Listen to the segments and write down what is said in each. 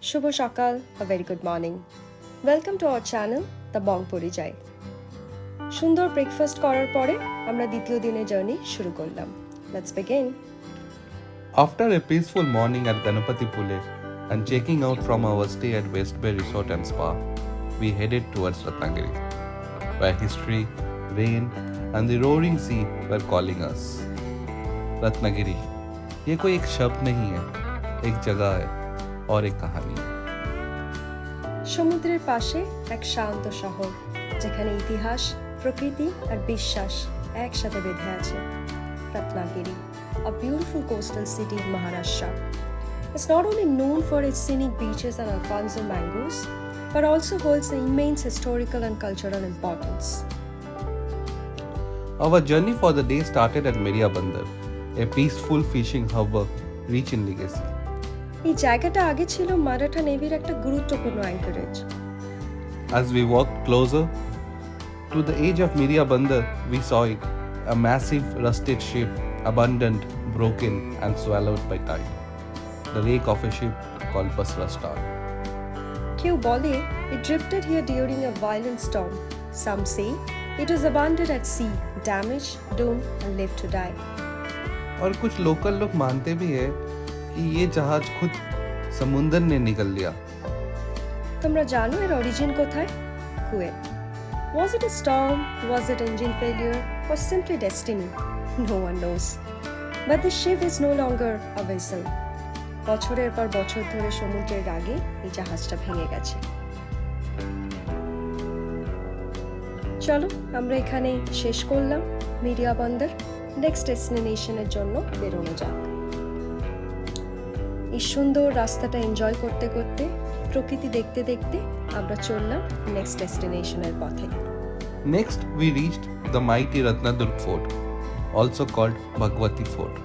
শুভ সকাল, a very good morning. Welcome to our channel, The Bong Porijai. সুন্দর breakfast করার পরে আমরা দ্বিতীয় দিনের জার্নি শুরু করলাম. Let's begin. After a peaceful morning at Ganapati Pule and checking out from our stay at West Bay Resort and Spa, we headed towards Ratnagiri, where history, rain, and the roaring sea were calling us. Ratnagiri, ये कोई एक शब्द नहीं है, एक जगह है और एक कहानी है। সমুদ্রের পাশে এক শান্ত শহর যেখানে ইতিহাস, প্রকৃতি আর বিশ্বাস একসাথে বেঁধে আছে। Ratnagiri, a beautiful coastal city in Maharashtra. It's not only known for its scenic beaches and Alfonso mangoes, but also holds an immense historical and cultural importance. Our journey for the day started at Miriya Bandar, a peaceful fishing harbor rich in legacy. এই জায়গাটা আগে ছিল মারাঠা নেভির একটা গুরুত্বপূর্ণ anchorage. As we walked closer to the edge of Miriya Bandar, we saw it, a massive rusted ship, abandoned, broken, and swallowed by tide. The wreck of a ship called Basra Star. কেউ বলে it drifted here during a violent storm. Some say it was abandoned at sea, damaged, doomed, and left to die. और कुछ local लोग मानते भी हैं कि ये जहाज खुद समुंदर ने निकल लिया। তোমরা জানো এর অরিজিন কোথায়? Kuwait. Was it a storm? Was it engine failure? Or simply destiny? No one knows. But the ship is no longer a vessel. বছরের পর বছর ধরে সমুদ্রের আগে এই জাহাজটা ভেঙে গেছে। চলো আমরা এখানে শেষ করলাম মিরিয়া বন্দর। নেক্সট ডেস্টিনেশনের জন্য বেরোনো যাক। এই সুন্দর রাস্তাটা এনজয় করতে করতে, প্রকৃতি দেখতে দেখতে আমরা চললাম নেক্সট ডেস্টিনেশনের পথে। Next, we reached the mighty Ratnadurg Fort, also called Bhagwati Fort.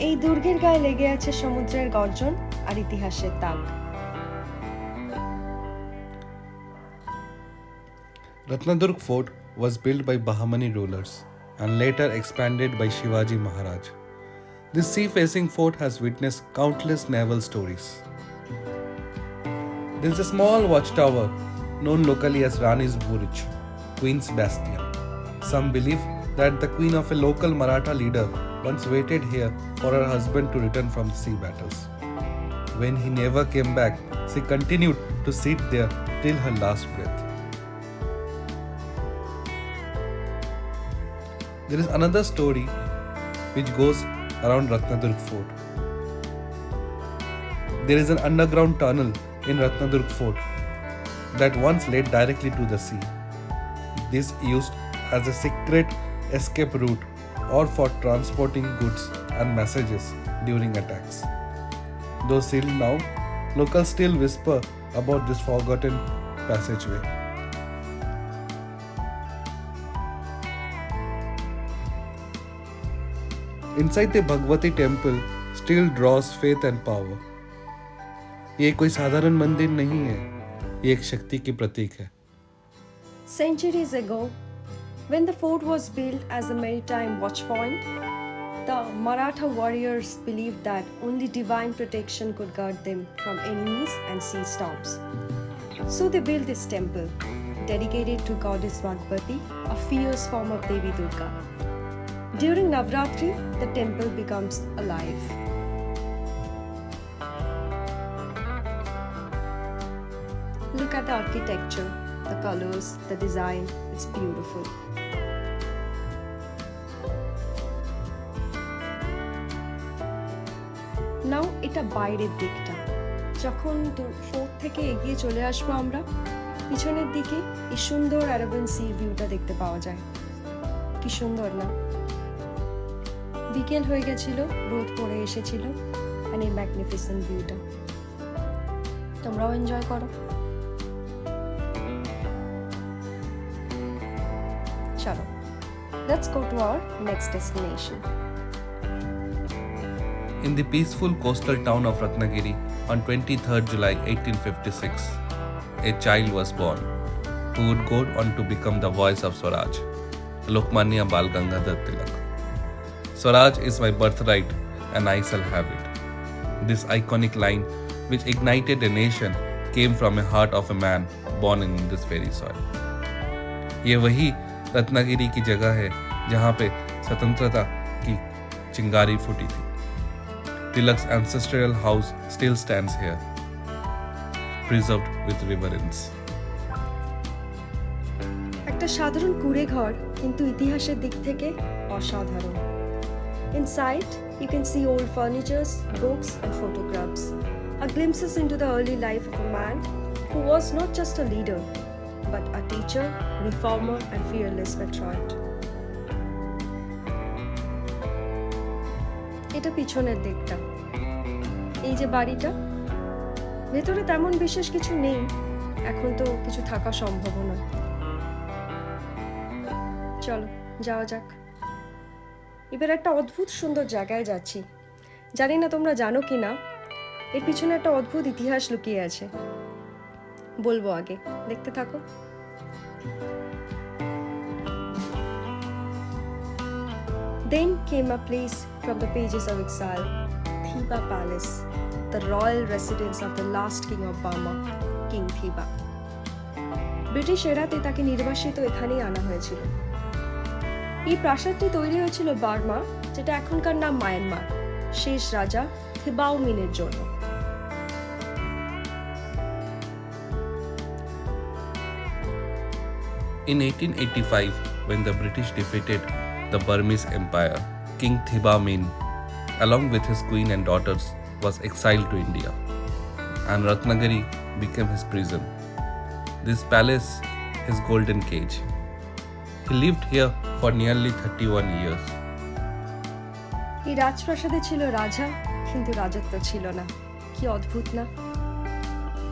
এই দুর্গের গায়ে লেগে আছে সমুদ্রের গর্জন আর ইতিহাসের দাগ। Ratnadurg Fort was built by Bahmani rulers and later expanded by Shivaji Maharaj. This sea-facing fort has witnessed countless naval stories. There is a small watchtower known locally as Rani's Burj, Queen's Bastion. Some believe that the queen of a local Maratha leader once waited here for her husband to return from sea battles. When he never came back, she continued to sit there till her last breath. There is another story which goes around Ratnadurg Fort. There is an underground tunnel in Ratnadurg Fort that once led directly to the sea. This used as a secret escape route or for transporting goods and messages during attacks. Though sealed now, locals still whisper about this forgotten passageway. Inside the Bhagwati temple still draws faith and power. ये कोई साधारण मंदिर नहीं है, ये एक शक्ति की प्रतीक है। Centuries ago, when the fort was built as a maritime watch point, the Maratha warriors believed that only divine protection could guard them from enemies and sea storms. So they built this temple, dedicated to goddess Bhagwati, a fierce form of Devi Durga. During Navratri, the temple becomes alive. Look at the architecture, the colors, the design, it's beautiful. নাও এটা বাইরের দিকটা। যখন fort থেকে এগিয়ে চলে আসবো আমরা, পিছনের দিকে এই সুন্দর আরাবিয়ান সি ভিউটা দেখতে পাওয়া যায়। কি সুন্দর না? বিকেল হয়ে গেছিল, রোদ পড়ে এসেছিল, আর এই ম্যাগনিফিসেন্ট ভিউটা তোমরাও এনজয় করো। চলো, let's go to our next destination. In the peaceful coastal town of Ratnagiri on 23rd July 1856, a child was born who would go on to become the voice of Swaraj, Lokmanya Bal Gangadhar Tilak. Swaraj is my birthright and I shall have it. This iconic line, which ignited a nation, came from a heart of a man born in this very soil. ये वही रत्नागिरी की जगह है जहाँ पे स्वतंत्रता की चिंगारी फूटी थी. Tilak's ancestral house still stands here, preserved with reverence. একটা সাধারণ কুঁড়ে ঘর কিন্তু ইতিহাসের দিক থেকে অসাধারণ. Inside, you can see old furnitures, books and photographs. A glimpses into the early life of a man who was not just a leader, but a teacher, reformer and fearless patriot. এটা পিছনের দিকটা. এই যে বাড়িটা, ভেতরে তেমন বিশেষ কিছু নেই. এখন তো কিছু থাকা সম্ভব নয়. চলো যাওয়া যাক. এবার একটা অদ্ভুত সুন্দর জায়গায় যাচ্ছি. জানি না তোমরা জানো কি না, এর পিছনে একটা অদ্ভুত ইতিহাস লুকিয়ে আছে. বলবো আগে, দেখতে থাকো. Then came a place from the pages of exile, Thiba Palace, the royal residence of the last king of Burma, King Thiba. British এরাতে তাকে নির্বাসিত এখানেই আনা হয়েছিল. এই প্রাসাদটি তৈরি হয়েছিল বার্মা, যেটা এখনকার নাম মায়ানমার, শেষ রাজা থিবাওমিনের জন্য. In 1885, when the British defeated the Burmese Empire, King Thiba Min, along with his queen and daughters, was exiled to India, and Ratnagiri became his prison. This palace, his golden cage. He lived here for nearly 31 years. এই রাজপ্রাসাদে ছিল রাজা, কিন্তু রাজত্ব ছিল না. কি অদ্ভুত না?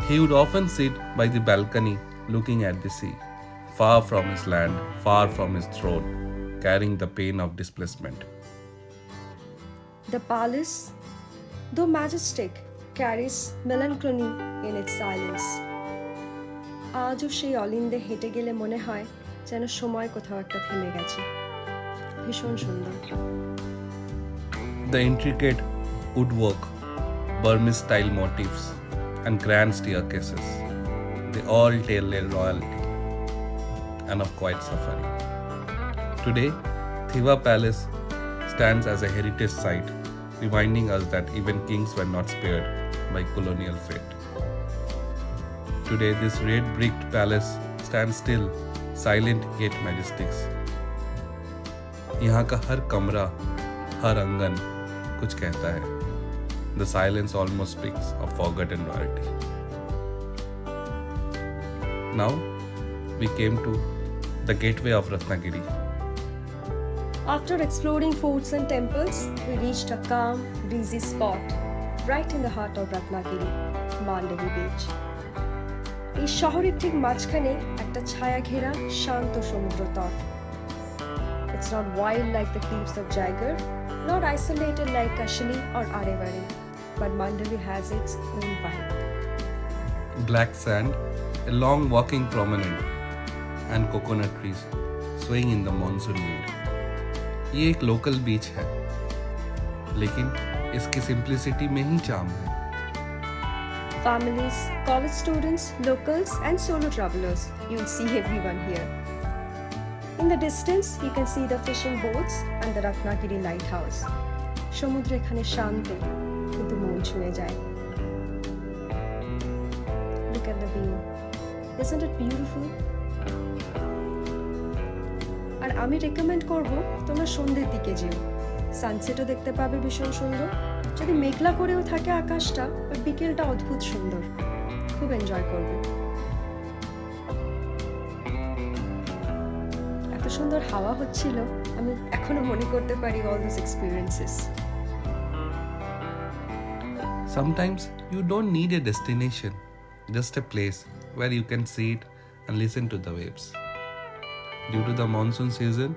He would often sit by the balcony looking at the sea, far from his land, far from his throne, carrying the pain of displacement. The palace, though majestic, carries melancholy in its silence. আজও সেই অলিন্দে হেঁটে গেলে মনে হয় যেন সময় কোথাও একটা থেমে গেছে. ভীষণ সুন্দর. The intricate woodwork, Burmese style motifs, and grand staircases, they all tell their royalty and of quiet suffering. Today, Thiba Palace stands as a heritage site, reminding us that even kings were not spared by colonial fate. Today, this red bricked palace stands still, silent yet majestic. यहाँ का हर कमरा, हर आंगन कुछ कहता है. The silence almost speaks of forgotten royalty. Now, we came to the gateway of Ratnagiri. After exploring forts and temples, we reached a calm, breezy spot right in the heart of Ratnagiri, Mandavi Beach. এই শহরের ঠিক মাঝখানে একটা ছায়া ঘেরা শান্ত সমুদ্র তট. It's not wild like the cliffs of Jaigarh, not isolated like Kashini or Arevali, but Mandavi has its own vibe. Black sand, a long walking promenade, and coconut trees swaying in the monsoon wind. ये एक local बीच है, लेकिन इसकी simplicity में ही charm है. Families, college students, locals, and solo travelers, you'll see everyone here. In the distance, you can see the fishing boats and the Ratnagiri lighthouse. সমুদ্র এখানে শান্ত, কিন্তু মন ছুঁয়ে যায়. Look at the view. Isn't it beautiful? আর আমি recommend করব তোমরা সন্ধ্যের দিকে যেও. সানসেটও দেখতে পাবে ভীষণ সুন্দর. যদি মেঘলা করেও থাকে আকাশটা, ওই বিকেলটা অদ্ভুত সুন্দর. খুব এনজয় করবে. এত সুন্দর হাওয়া হচ্ছিল, আমি এখনো মনে করতে পারি all those experiences. Sometimes you don't need a destination, just a place where you can sit and listen to the waves. Due to the monsoon season,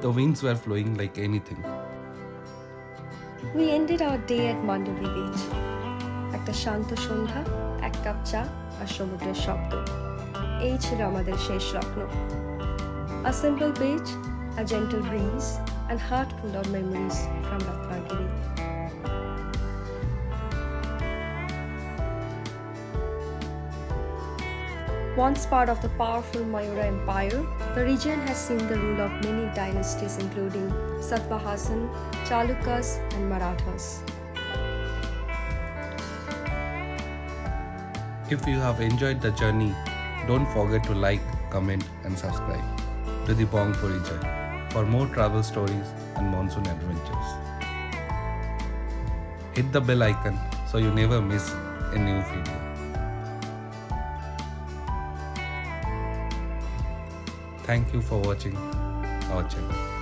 the winds were flowing like anything. We ended our day at Mandavi Beach. একটা শান্ত সন্ধ্যা, এক cup চা আর সমুদ্রের শব্দ. এই ছিল আমাদের শেষ লগ্ন. A simple beach, a gentle breeze, and heart full of memories from Ratnagiri. Once part of the powerful Mayura Empire, the region has seen the rule of many dynasties including Satavahasan, Chalukyas, and Marathas. If you have enjoyed the journey, don't forget to like, comment, and subscribe to the Bong Purichai for more travel stories and monsoon adventures. Hit the bell icon so you never miss a new video. Thank you for watching our channel.